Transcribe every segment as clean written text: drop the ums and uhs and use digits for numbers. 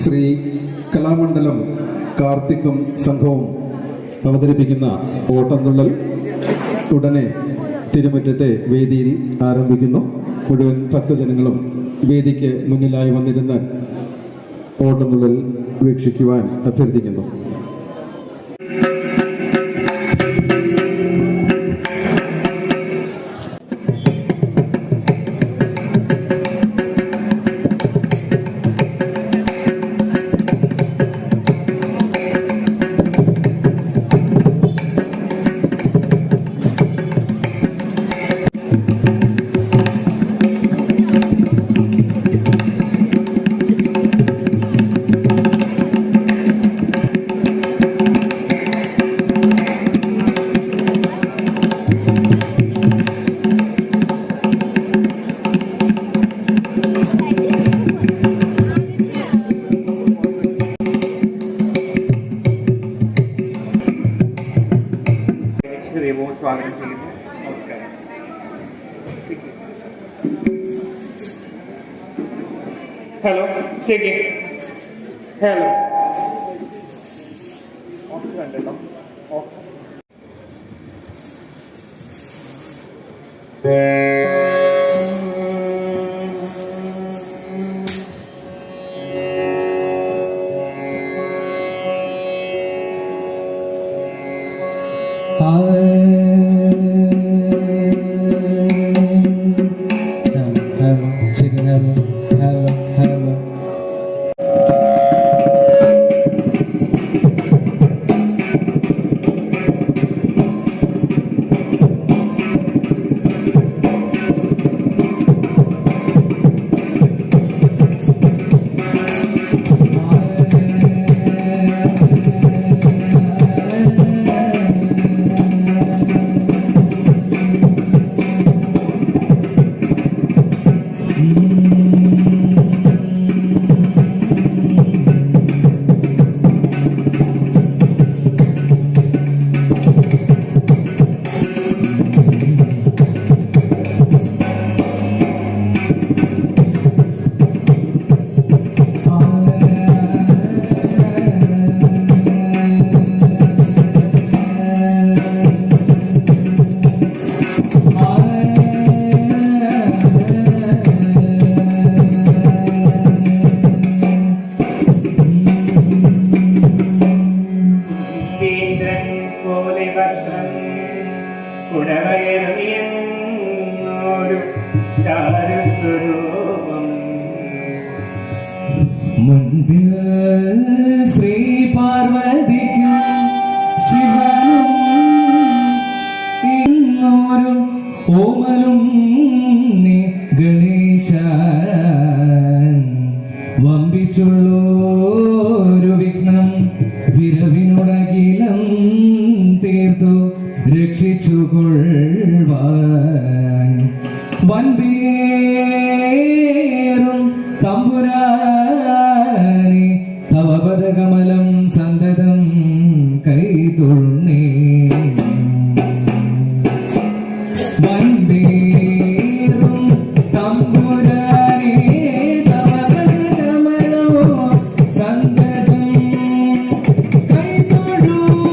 ശ്രീ കലാമണ്ഡലം കാർത്തിക്കും സംഘവും അവതരിപ്പിക്കുന്ന ഓട്ടംതുള്ളൽ ഉടനെ തിരുമുറ്റത്തെ വേദിയിൽ ആരംഭിക്കുന്നു. മുഴുവൻ ഭക്തജനങ്ങളും വേദിക്ക് മുന്നിലായി വന്നിരുന്ന് ഓട്ടംതുള്ളൽ വീക്ഷിക്കുവാൻ അഭ്യർത്ഥിക്കുന്നു. സ്വാഗതം ചെയ്യുന്നു. നമസ്കാരം. ഹലോ ശരി. ഹലോ ഓക്സ് കണ്ടോ? ഓക്സ് മുൻപിൽ ശ്രീ പാർവതിക്കും ശിവനും ഇന്നൊരു ഓമലും നീ ഗണേശ വമ്പിച്ചുള്ളൊരു വിഘ്നം വിരവിനോടകിലം തീർത്തു രക്ഷിച്ചുകൊള്ളുവാൻ വൻപേറും തമ്പുരാനെ തവ പദകമലം സന്തതം കൈതൊഴുന്നേ. വൻപേറും തമ്പുരാനെ തവ പദകമലമോ സന്തതം കൈതൊഴുന്നേ.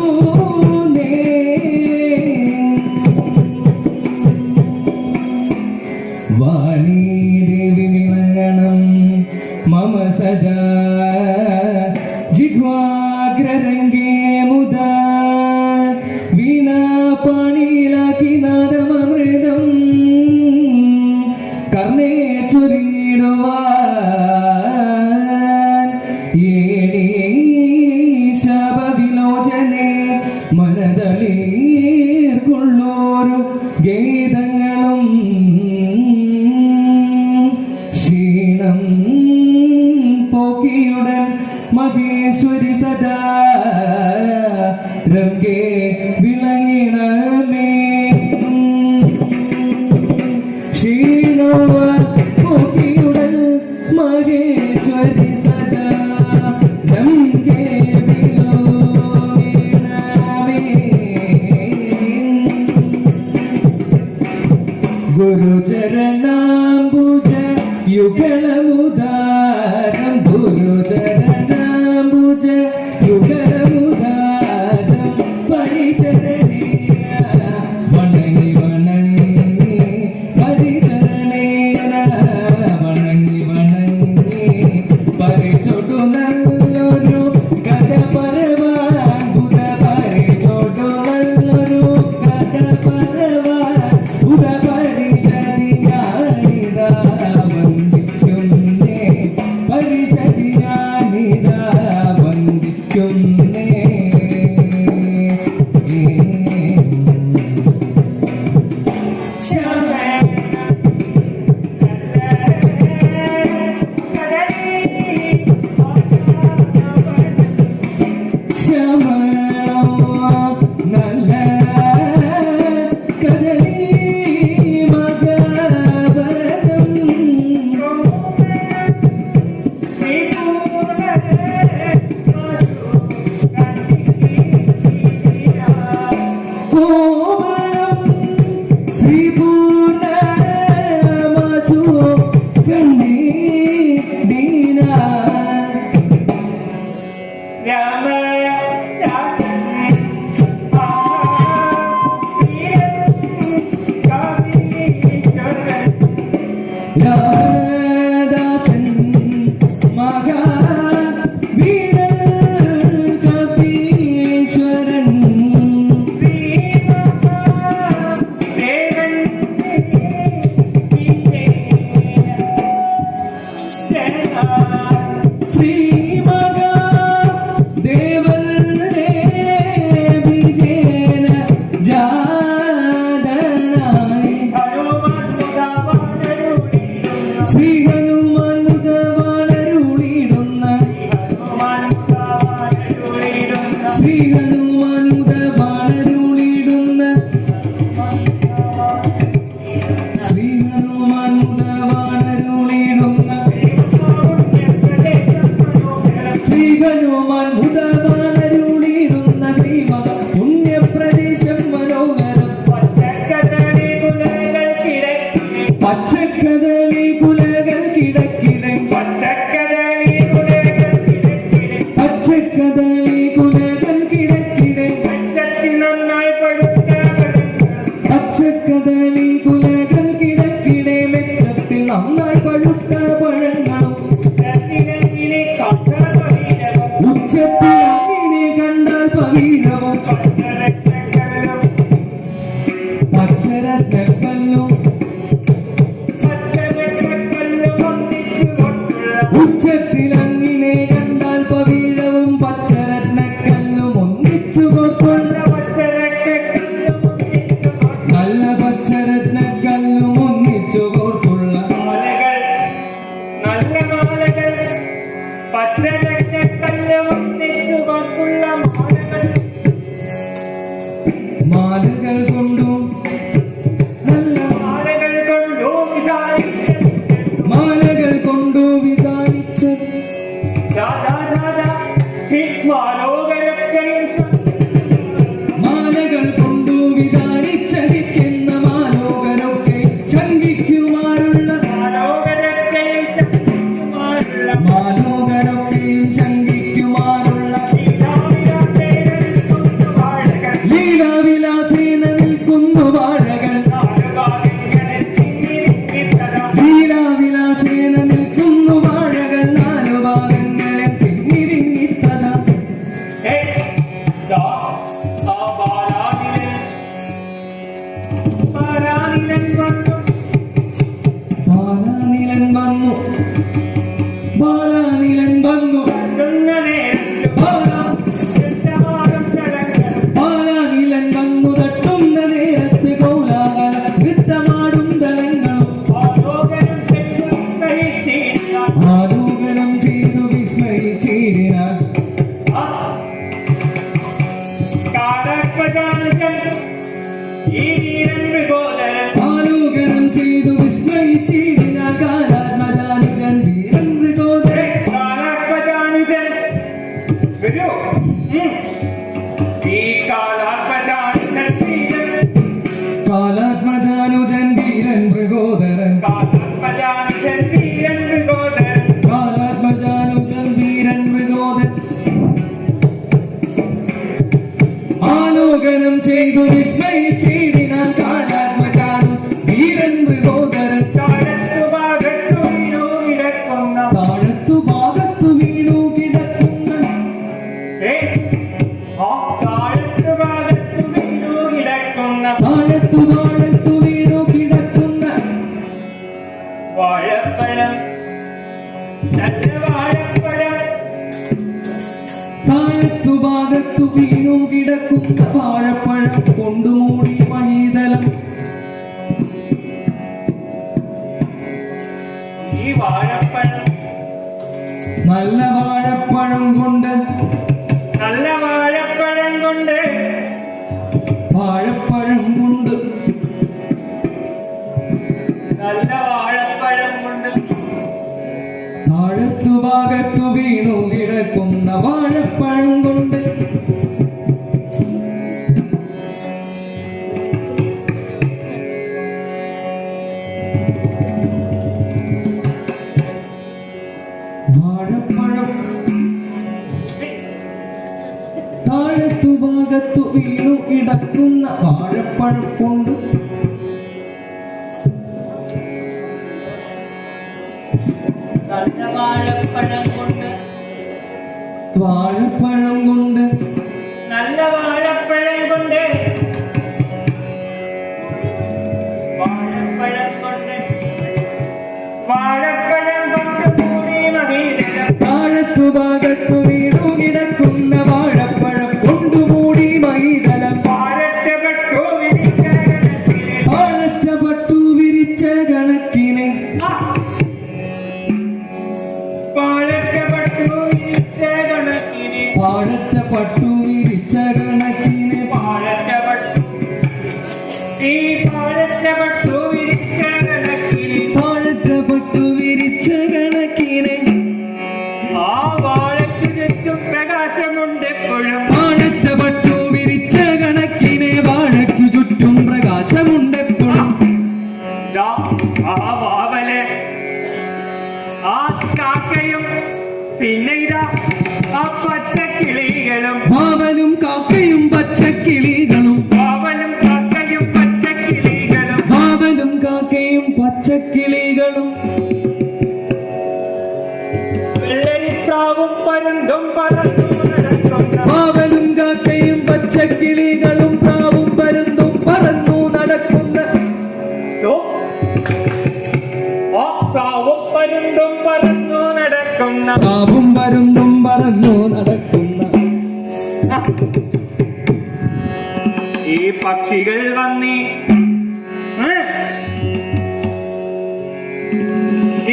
വാണി ദേവി വിമരണം മമ സദാ ജിഹ്വാഗ്രരംഗേ മുദാ വീണാപാണിയിലാക്കി നാദമമൃതം കർണേ ചൊരിഞ്ഞിടുവാൻ ഏണീ ശാപവിലോചനെ മനതളീർക്കൊള്ളോരു ഗീതങ്ങളും ക്ഷീണം പോക്കിയുടൻ മഹേശ്വരി സദാ രംഗേ വിളങ്ങിണമേ. ക്ഷീണോ പോക്കിയുടൻ മഹേശ്വരി സദാ രംഗേ വിളങ്ങിണമേ. ഗുരുചരണാംബുജ യുഗളമുദാരം ഗുരുചരണ ഹനുമാൻ മുതവാണരുളിടുന്ന ശ്രീമത പുണ്യപ്രദേശം മനോഹരം പച്ചക്കദളി കുലകൾ കിടക്കിടെ പച്ചക്കദളി കുലകൾ കിടക്കിടെ പച്ചക്കദളി കുലകൾ കിടക്കിടെ മെച്ചത്തിൽ നന്നായി പഴുത്ത പഴങ്ങളും ഉച്ചത്തിൽ അങ്ങനെ കണ്ടാൽ പവീഴവും പച്ചരത്നക്കല്ലും ഉച്ചത്തിൽ അങ്ങനെ കണ്ടാൽ പവീഴവും പച്ചരത്നക്കല്ലും ഒന്നിച്ചു കൊണ്ടുള്ള നല്ല പച്ചരത്നക്കല്ലും ഒന്നിച്ചു കോർത്തുള്ള മാലകൾ കൊണ്ടും നല്ല മാലകൾ കൊണ്ടു വിധാനിച്ച മാലകൾ കൊണ്ടു വിധാനിച്ചടിക്കുന്ന മാലോകരൊക്കെ ശങ്കിക്കുമാറുള്ള മാലോകരൊക്കെയും ശങ്കിക്കുമാറുള്ള ലീലാവിലാസേന നിൽക്കുന്നു വാഴകൾ ലീലാവിലാസേന നിൽക്കുന്നു വാഴകൾ നാലു ഭാഗങ്ങളെ തിങ്ങിരിങ്ങിത്തത ബാലാനിലൻ വന്നു ബാലാനിലൻ വന്നു ബാലാനിലൻ വന്നു തട്ടുന്ന നേരത്ത് കോലാഹല നൃത്തമാടും തലങ്ങളും ആലോകനം ചെയ്തു വിസ്മയിച്ചിടിനാൽ ആലോകനം ചെയ്തു വിസ്മയിച്ചിടിനാൽ കാലാത്മജാനുജൻ വീരൻ മൃഗോദരൻ കാലാത്മജാനുജൻ വീരൻ മൃഗോദരൻ കാലാത്മജാനുജൻ വീരൻ മൃഗോദരൻ ആലോകനം ചെയ്തു വിസ്മയിച്ചിടിനാൽ കാലാത്മജാനു വീരൻ മൃഗോദരൻ താഴത്തു ഭാഗത്തു വീണു കിടക്കുന്ന താഴത്തു ഭാഗത്തു വീണു കിടക്കുന്ന വാഴപ്പഴം നല്ല വാഴപ്പഴം താഴത്തു ഭാഗത്തു വീണു കിടക്കുന്ന വാഴപ്പഴം കൊണ്ടുമൂടി മഹീതലം ഈ വാഴപ്പഴം നല്ല വാഴപ്പഴം കൊണ്ട് നല്ല വാഴപ്പഴം കൊണ്ട് വാഴപ്പഴം കൊണ്ട് നല്ല വാഴപ്പഴം കൊണ്ട് താഴത്തു ഭാഗത്തു വീണു കിടക്കുന്ന വാഴപ്പഴം കൊണ്ട് വാഴപ്പഴം താഴത്തു ഭാഗത്തു വീണു കിടക്കുന്ന വാഴപ്പഴം കൊണ്ട് നല്ല വാഴപ്പഴം കൊണ്ട് വാഴപ്പഴം കൊണ്ട് നല്ല വാഴപ്പഴം കൊണ്ട് വാഴപ്പഴം കൊണ്ട് വാഴപ്പഴം കൊണ്ട് കൂടി മഹീതലം താഴത്തു ഭാഗത്തു വീണു കിടക്കുന്ന വാഴപ്പഴം കൊണ്ടുമൂടി മഹീതലം വാഴറ്റപ്പെട്ടു വിരിച്ച കണക്കിന് വാഴറ്റപ്പെട്ടു വിരിച്ച കണക്കിന് വാഴറ്റപ്പെട്ടു വിരിച്ച കണക്കിന് വാഴറ്റപ്പെട്ടു വിരിച്ച കണക്കിന് ആ വാഴയ്ക്ക് ചുറ്റും കാക്കയും പിന്നെ ഇതാ ആ പച്ചക്കിളികളും വാവലും കാക്കയും പച്ചക്കിളികളും അവനും കാക്കയും പച്ചക്കിളികളും വാവലും കാക്കയും പച്ചക്കിളികളും വെള്ളരിസാവും പരുന്തും പറന്നു നടക്കുന്ന വാവലും കാക്കയും പച്ചക്കിളികളും പ്രാവും പരുന്തും പറന്നു നടക്കുന്ന ദോ, ആ പ്രാവും പരുന്തും പറന്നു നടക്കുന്ന പ്രാവും പരുന്തും പറന്നു നടക്കുന്ന ഈ പക്ഷികൾ വന്നി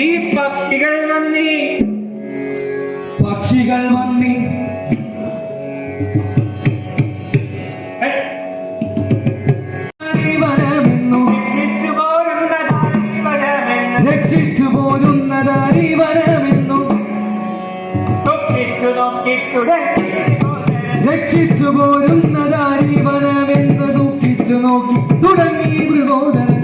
ഈ പക്ഷികൾ വന്നി പക്ഷികൾ വന്നി വരമെന്നു രക്ഷിച്ചു പോരുന്നതാരി വരമെന്നു രക്ഷിച്ചു പോരുന്നതാരി വരമെന്ന് സൂക്ഷിച്ചു നോക്കി തുടങ്ങി മൃഗോദരൻ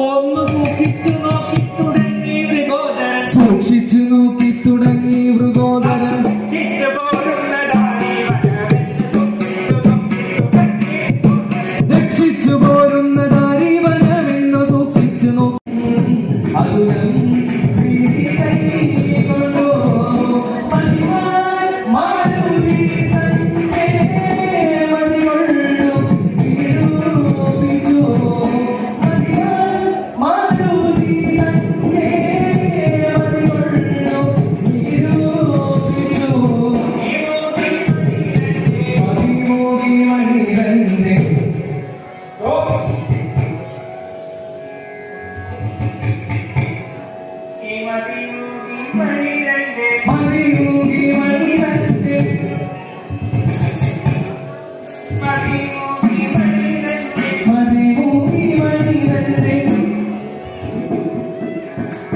ഒന്ന് സൂക്ഷിച്ചു നോക്കി തുടങ്ങി മൃഗോദരൻ സൂക്ഷിച്ചു നോക്കി തുടങ്ങി മൃഗോദരൻ രക്ഷിച്ചു പോരുന്നതാരി വരമെന്ന് സൂക്ഷിച്ചു നോക്കി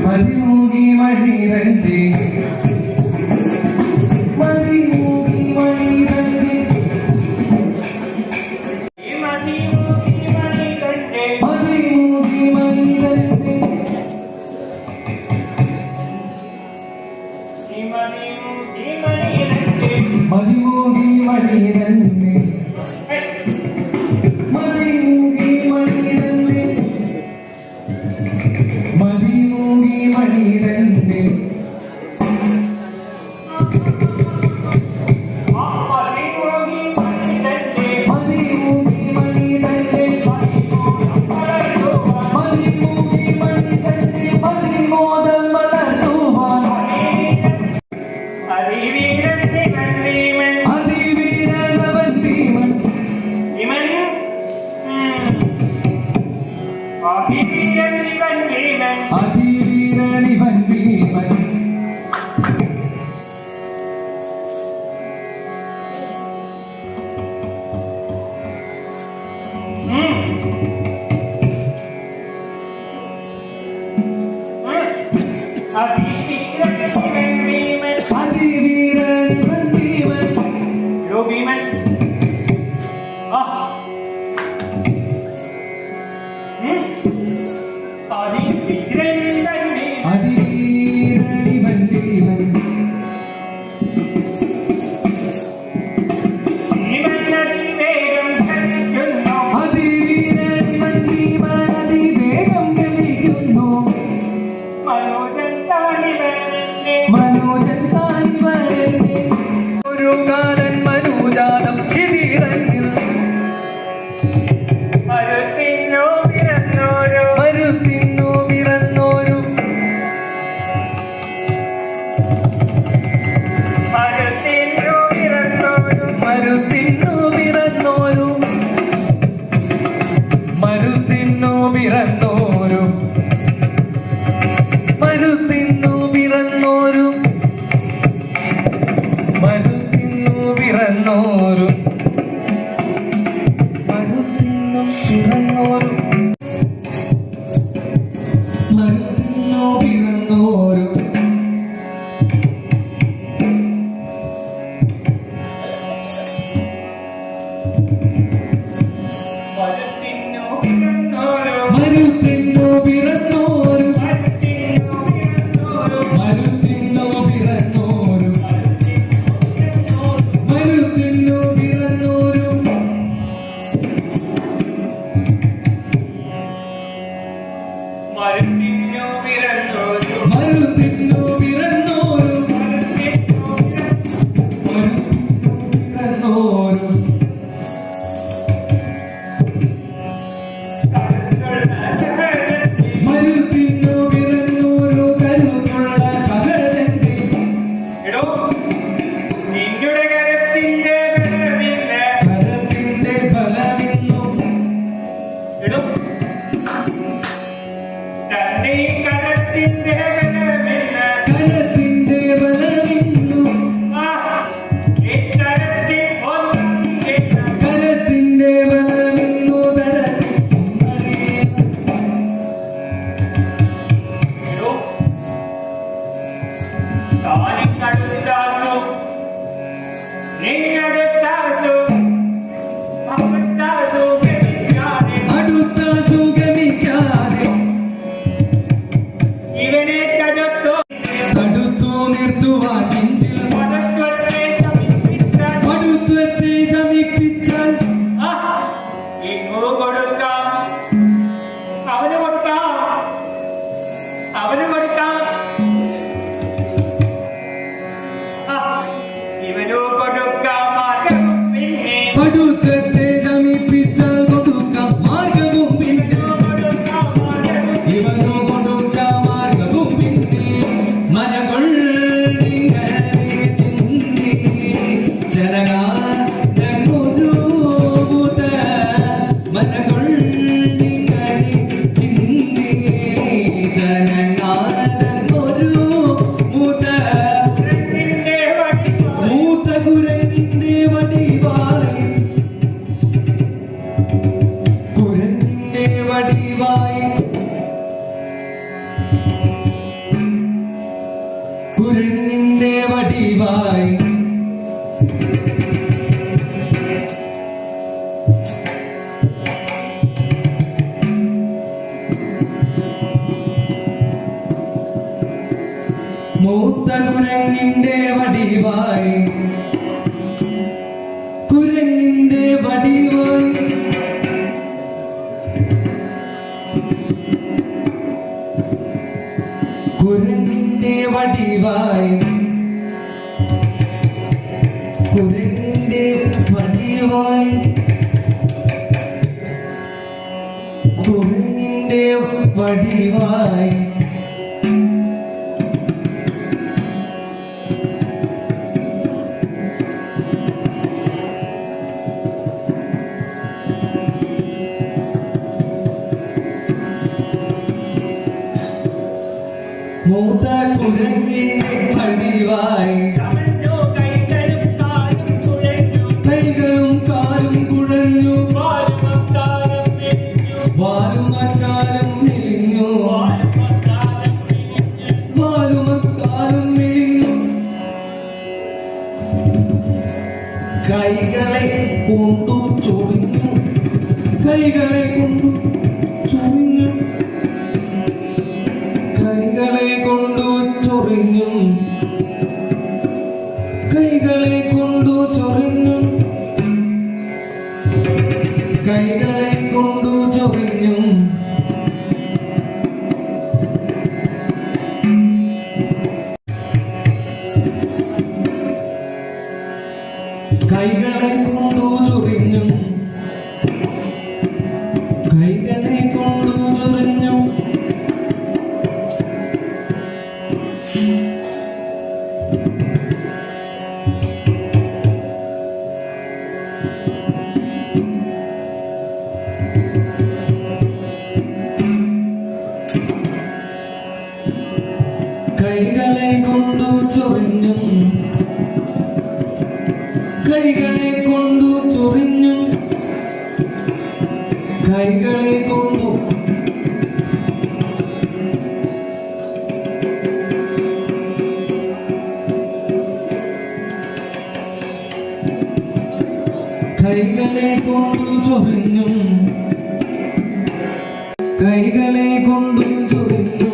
മതിമൂകി മണിരഞ്ജി മതിമൂകി മണിരഞ്ജി മതിമൂകി മണിരഞ്ജി മതിമൂകി മണിരഞ്ജി മതിമൂകി മണിരഞ്ജി മതിമൂകി മണിരഞ്ജി മതിമൂകി മണിരഞ്ജി മതിമൂകി മണിരഞ്ജി മതിമോദം വളർത്തുവാൻ അതിവീരനവൻ ഭീമൻ അതിവീരനിവൻ ഭീമൻ അതിവീരനിവൻ ഭീമൻ അതിവീരനിവൻ ഭീമൻ അതിവീരനിവൻ ഭീമൻ അതിവേഗം ഗമിക്കുന്നു മനോജൻ താനി കുരങ്ങിന്റെ വടിവായി മൂത്ത കുരങ്ങിന്റെ വടിവായി കുരങ്ങിന്റെ വടിവായി കുരങ്ങിന്റെ വടിവായി കുരങ്ങിന്റെ വടിവായി കുരങ്ങിന്റെ വടിവായി മൂത്ത കുരങ്ങിന്റെ വടിവായി കമഞ്ഞു കൈകളും കാലും കുഴഞ്ഞു കൈകളും കാലും കുഴഞ്ഞു വാലുമക്കാലം മെലിഞ്ഞു വാലുമക്കാലം മെലിഞ്ഞു വാലുമക്കാലം മെലിഞ്ഞു വാലുമക്കാലം മെലിഞ്ഞു കൈകളെ കൊണ്ടു ചൊറിഞ്ഞു കൈകളെ കൊണ്ടു ചൊറിഞ്ഞു കൈകളെ കൊണ്ടു ചൊറിഞ്ഞു കൈകളെ കൊണ്ടു ചൊറിഞ്ഞു കൈകളെ കൊണ്ടു ചൊറിഞ്ഞു കൈകളെ കൊണ്ടു ചൊറിഞ്ഞു കൈകളെ കൊണ്ടു ചൊറിഞ്ഞു കൈകളെ കൊണ്ടു ചൊറിഞ്ഞു കൈകളെ കൊണ്ടു ചൊറിഞ്ഞു കൈകളെ കൊണ്ടു കൈകളെ കൊണ്ടു ചൊറിഞ്ഞു കൈകളെ കൊണ്ടു ചൊറിഞ്ഞു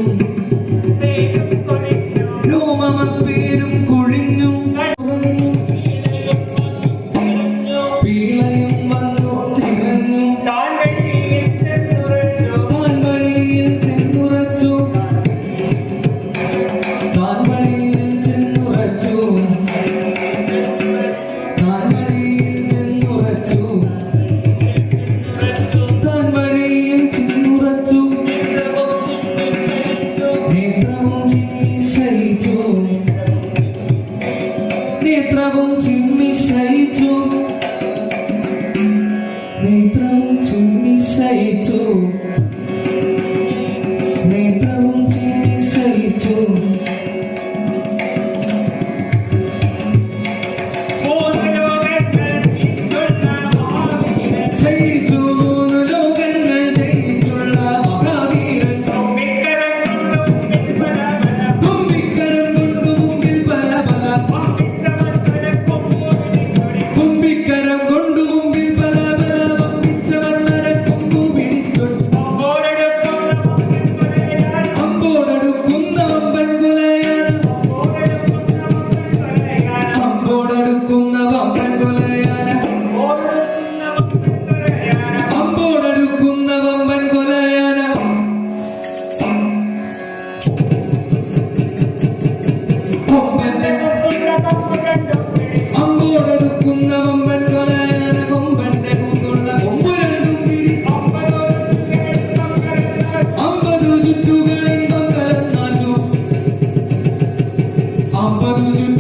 തേനും കൊഴിഞ്ഞു രോമമപ്പേരും കുഴിഞ്ഞു പീളയും വന്നു തിരഞ്ഞു താൻ വഴിയിൽ ചെന്നുറച്ചു താൻ വഴിയിൽ ചെന്നുറച്ചു താൻ വഴിയിൽ ചെന്നുറച്ചു താൻ വഴിയിൽ ചെന്നുറച്ചു താൻ വഴിയിൽ ചെന്നുറച്ചു നേത്രവും ചിമ്മി ശയിച്ചു നേത്രവും ചിമ്മി ശയിച്ചു നേത്രവും ചിമ്മി ശയിച്ചു നേത്രവും ചിമ്മി ശയിച്ചു ശയിച്ചു മൂന്നു ലോകങ്ങൾ ജയിച്ചുള്ള മഹാവീരൻ തുമ്പിക്കരം കൊണ്ടു മുമ്പിൽ പല പല തുമ്പിക്കരം കൊണ്ടു മുമ്പിൽ പല പല വമ്പിച്ചവർ നരക്കൊമ്പു പിടിച്ചൊട്ടു അമ്പോടടുക്കുന്ന വമ്പൻ കൊലയാണ് അമ്പോടടുക്കുന്ന വമ്പൻ കൊലയാണ് അമ്പോടടുക്കുന്ന വമ്പൻ കൊലയാണ് കൊമ്പന്റെ അമ്പോടടുക്കുന്ന വമ്പൻ കൊലയാണ് കൊമ്പന്റെ കൊണ്ടുള്ള കൊമ്പ് രണ്ടും പിടി 50 ചുറ്റുകളിൽ മംഗലം നാശു 50 ചുറ്റുകളിൽ